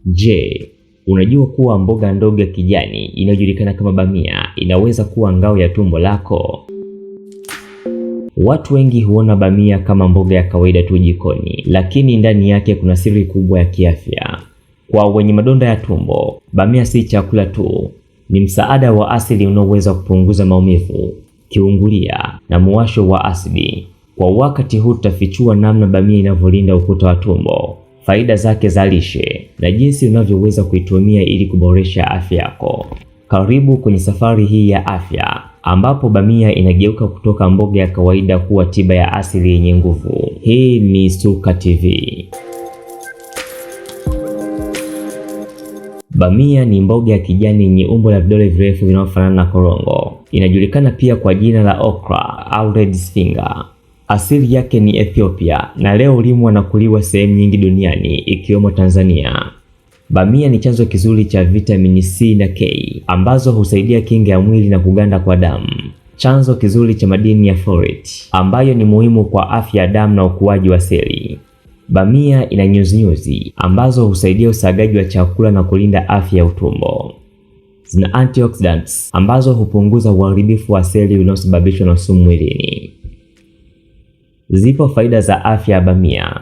Je, unajua kuwa mboga ndogo ya kijani inayojulikana kama bamia inaweza kuwa ngao ya tumbo lako? Watu wengi huona bamia kama mboga ya kawaida tu jikoni, lakini ndani yake kuna siri kubwa ya kiafya. Kwa wenye madonda ya tumbo, bamia si chakula tu, ni msaada wa asili unaoweza kupunguza maumivu, kiungulia na muwasho wa asidi. Kwa wakati huu tutafichua namna bamia inavyolinda ukuta wa tumbo, faida zake za lishe na jinsi unavyoweza kuitumia ili kuboresha afya yako. Karibu kwenye safari hii ya afya ambapo bamia inageuka kutoka mboga ya kawaida kuwa tiba ya asili yenye nguvu. Hii ni Suka TV. Bamia ni mboga ya kijani yenye umbo la vidole virefu vinavyofanana na korongo. Inajulikana pia kwa jina la okra au red finger. Asili yake ni Ethiopia na leo hulimwa na kuliwa sehemu nyingi duniani ikiwemo Tanzania. Bamia ni chanzo kizuri cha vitamini C na K ambazo husaidia kinga ya mwili na kuganda kwa damu. Chanzo kizuri cha madini ya folate ambayo ni muhimu kwa afya ya damu na ukuaji wa seli. Bamia ina nyuzinyuzi ambazo husaidia usagaji wa chakula na kulinda afya ya utumbo. Zina antioxidants ambazo hupunguza uharibifu wa seli unaosababishwa na sumu mwilini. Zipo faida za afya ya bamia.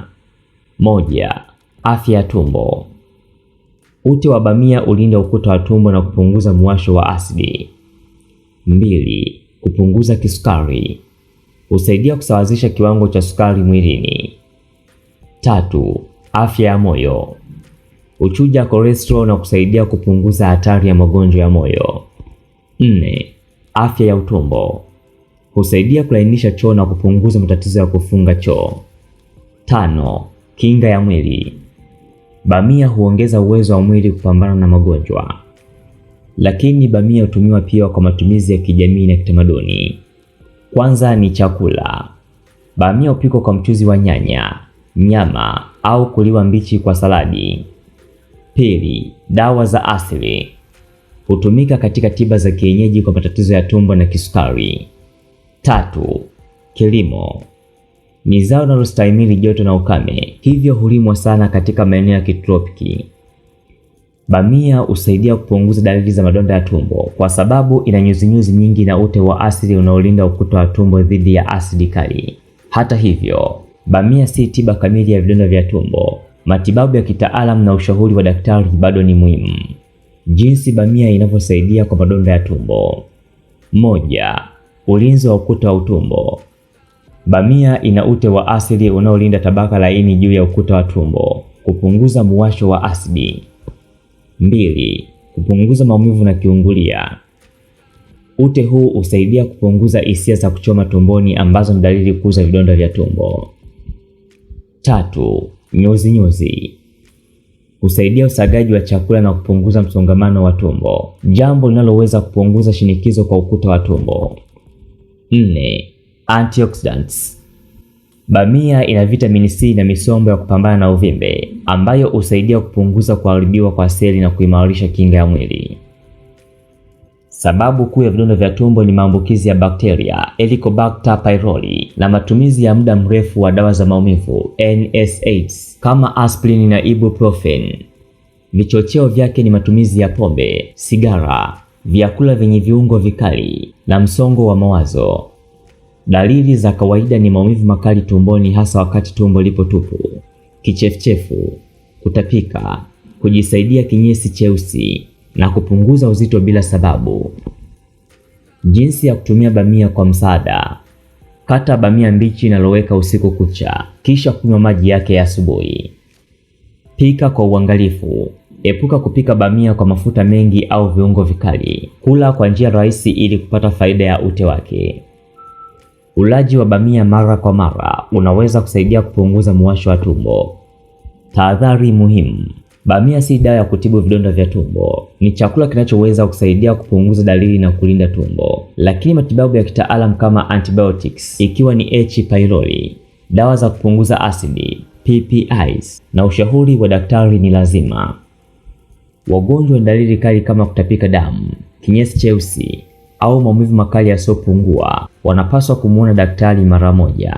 1. Afya ya tumbo. Ute wa bamia ulinda ukuta wa tumbo na kupunguza muwasho wa asidi. 2. Kupunguza kisukari. Husaidia kusawazisha kiwango cha sukari mwilini. 3. Afya ya moyo. Huchuja cholesterol na kusaidia kupunguza hatari ya magonjwa ya moyo. 4. Afya ya utumbo. Husaidia kulainisha choo na kupunguza matatizo ya kufunga choo. 5. Kinga ya mwili. Bamia huongeza uwezo wa mwili kupambana na magonjwa. Lakini bamia hutumiwa pia kwa matumizi ya kijamii na kitamaduni. Kwanza ni chakula. Bamia hupikwa kwa mchuzi wa nyanya, nyama au kuliwa mbichi kwa saladi. Pili, dawa za asili. Hutumika katika tiba za kienyeji kwa matatizo ya tumbo na kisukari. 3. Kilimo. Ni zao linalostahimili joto na ukame, hivyo hulimwa sana katika maeneo ya kitropiki. Bamia husaidia kupunguza dalili za madonda ya tumbo kwa sababu ina nyuzinyuzi nyingi na ute wa asili unaolinda ukuta wa tumbo dhidi ya asidi kali. Hata hivyo, bamia si tiba kamili ya vidonda vya tumbo. Matibabu ya kitaalamu na ushauri wa daktari bado ni muhimu. Jinsi bamia inavyosaidia kwa madonda ya tumbo. 1. Ulinzi wa ukuta wa utumbo. Bamia ina ute wa asili unaolinda tabaka laini juu ya ukuta wa tumbo, kupunguza muwasho wa asidi. 2. Kupunguza maumivu na kiungulia. Ute huu husaidia kupunguza hisia za kuchoma tumboni ambazo ni dalili kuu za vidonda vya tumbo. 3. Nyuzinyuzi. Husaidia usagaji wa chakula na kupunguza msongamano wa tumbo, jambo linaloweza kupunguza shinikizo kwa ukuta wa tumbo. 4. Antioxidants. Bamia ina vitamini C na misombo ya kupambana na uvimbe ambayo husaidia kupunguza kuharibiwa kwa seli na kuimarisha kinga ya mwili. Sababu kuu ya vidonda vya tumbo ni maambukizi ya bakteria Helicobacter pylori na matumizi ya muda mrefu wa dawa za maumivu NSAIDs kama aspirin na ibuprofen. Vichocheo vyake ni matumizi ya pombe, sigara, vyakula vyenye viungo vikali na msongo wa mawazo. Dalili za kawaida ni maumivu makali tumboni hasa wakati tumbo lipo tupu, kichefuchefu, kutapika, kujisaidia kinyesi cheusi na kupunguza uzito bila sababu. Jinsi ya kutumia bamia kwa msaada. Kata bamia mbichi na loweka usiku kucha, kisha kunywa maji yake ya asubuhi. Pika kwa uangalifu. Epuka kupika bamia kwa mafuta mengi au viungo vikali. Kula kwa njia rahisi ili kupata faida ya ute wake. Ulaji wa bamia mara kwa mara unaweza kusaidia kupunguza muwasho wa tumbo. Tahadhari muhimu. Bamia si dawa ya kutibu vidonda vya tumbo. Ni chakula kinachoweza kusaidia kupunguza dalili na kulinda tumbo. Lakini matibabu ya kitaalamu kama antibiotics, ikiwa ni H. pylori, dawa za kupunguza asidi, PPIs, na ushauri wa daktari ni lazima. Wagonjwa na dalili kali kama kutapika damu, kinyesi cheusi au maumivu makali yasiyopungua wanapaswa kumuona daktari mara moja.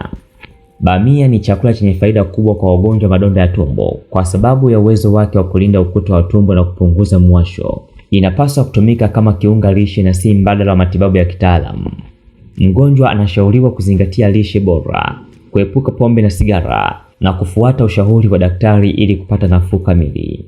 Bamia ni chakula chenye faida kubwa kwa wagonjwa wa madonda ya tumbo kwa sababu ya uwezo wake wa kulinda ukuta wa tumbo na kupunguza mwasho. Inapaswa kutumika kama kiunga lishe na si mbadala wa matibabu ya kitaalamu. Mgonjwa anashauriwa kuzingatia lishe bora, kuepuka pombe na sigara na kufuata ushauri wa daktari ili kupata nafuu kamili.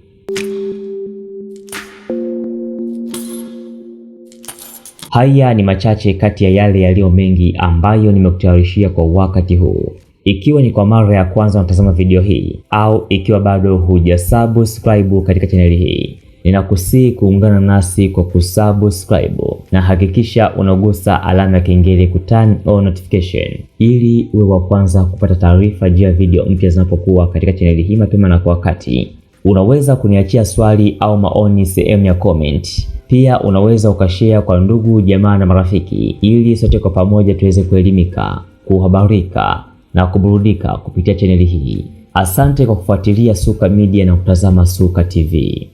Haya ni machache kati ya yale yaliyo mengi ambayo nimekutayarishia kwa wakati huu. Ikiwa ni kwa mara ya kwanza unatazama video hii au ikiwa bado hujasubscribe katika chaneli hii, ninakusihi kuungana nasi kwa kusubscribe na hakikisha unagusa alama ya kengele ku turn on notification ili uwe wa kwanza kupata taarifa juu ya video mpya zinapokuwa katika chaneli hii mapema na kwa wakati. Unaweza kuniachia swali au maoni sehemu ya comment. Pia unaweza ukashare kwa ndugu, jamaa na marafiki ili sote kwa pamoja tuweze kuelimika, kuhabarika na kuburudika kupitia chaneli hii. Asante kwa kufuatilia Suka Media na kutazama Suka TV.